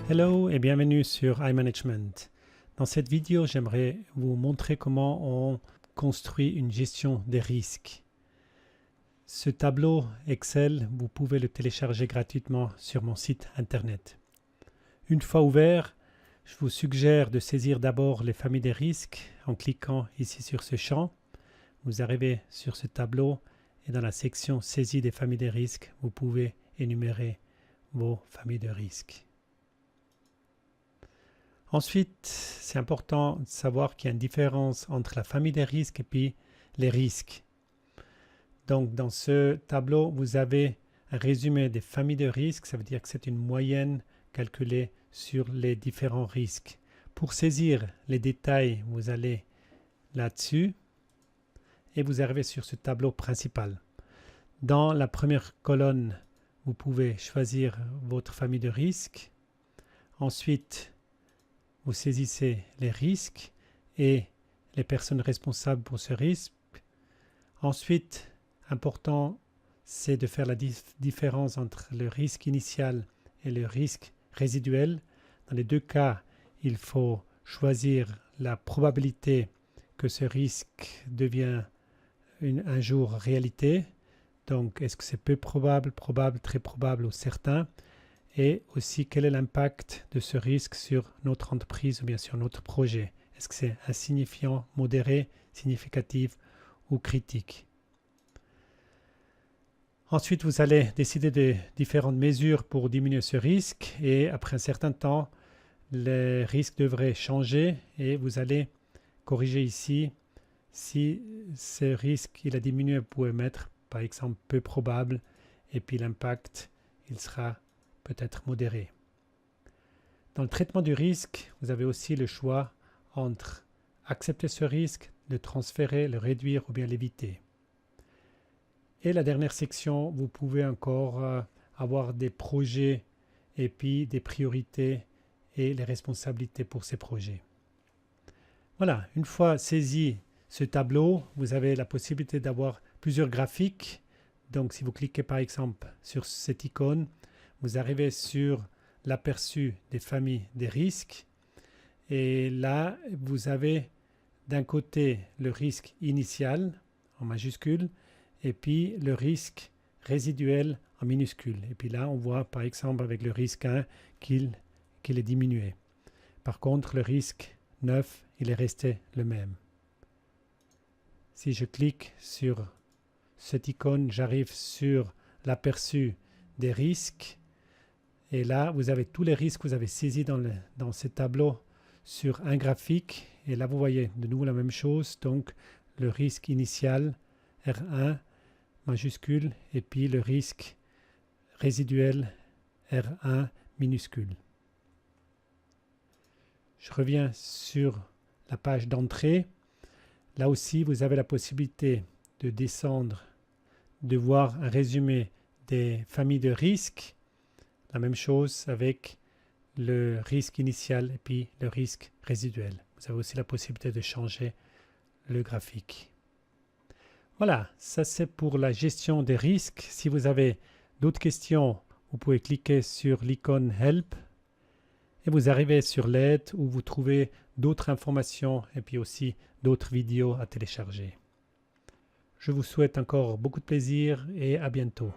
Hello et bienvenue sur iManagement. Dans cette vidéo, j'aimerais vous montrer comment on construit une gestion des risques. Ce tableau Excel, vous pouvez le télécharger gratuitement sur mon site internet. Une fois ouvert, je vous suggère de saisir d'abord les familles des risques en cliquant ici sur ce champ. Vous arrivez sur ce tableau et dans la section Saisie des familles des risques, vous pouvez énumérer vos familles de risques. Ensuite, c'est important de savoir qu'il y a une différence entre la famille des risques et puis les risques. Donc, dans ce tableau, vous avez un résumé des familles de risques. Ça veut dire que c'est une moyenne calculée sur les différents risques. Pour saisir les détails, vous allez là-dessus et vous arrivez sur ce tableau principal. Dans la première colonne, vous pouvez choisir votre famille de risques. Ensuite, vous saisissez les risques et les personnes responsables pour ce risque. Ensuite, important, c'est de faire la différence entre le risque initial et le risque résiduel. Dans les deux cas, il faut choisir la probabilité que ce risque devient un jour réalité. Donc, est-ce que c'est peu probable, probable, très probable ou certain? Et aussi, quel est l'impact de ce risque sur notre entreprise ou bien sur notre projet? Est-ce que c'est insignifiant, modéré, significatif ou critique? Ensuite, vous allez décider de différentes mesures pour diminuer ce risque et après un certain temps, les risques devraient changer et vous allez corriger ici. Si ce risque il a diminué, vous pouvez mettre par exemple peu probable et puis l'impact il sera peut-être modéré. Dans le traitement du risque, vous avez aussi le choix entre accepter ce risque, le transférer, le réduire ou bien l'éviter. Et la dernière section, vous pouvez encore avoir des projets et puis des priorités et les responsabilités pour ces projets. Voilà, une fois saisi ce tableau, vous avez la possibilité d'avoir plusieurs graphiques. Donc si vous cliquez par exemple sur cette icône, vous arrivez sur l'aperçu des familles des risques et là vous avez d'un côté le risque initial en majuscule et puis le risque résiduel en minuscule. Et puis là on voit par exemple avec le risque 1 qu'il est diminué. Par contre le risque 9 il est resté le même. Si je clique sur cette icône, j'arrive sur l'aperçu des risques. Et là, vous avez tous les risques que vous avez saisis dans ce tableau sur un graphique. Et là, vous voyez de nouveau la même chose. Donc, le risque initial, R1, majuscule, et puis le risque résiduel, R1, minuscule. Je reviens sur la page d'entrée. Là aussi, vous avez la possibilité de descendre, de voir un résumé des familles de risques. La même chose avec le risque initial et puis le risque résiduel. Vous avez aussi la possibilité de changer le graphique. Voilà, ça c'est pour la gestion des risques. Si vous avez d'autres questions, vous pouvez cliquer sur l'icône Help et vous arrivez sur l'aide où vous trouvez d'autres informations et puis aussi d'autres vidéos à télécharger. Je vous souhaite encore beaucoup de plaisir et à bientôt.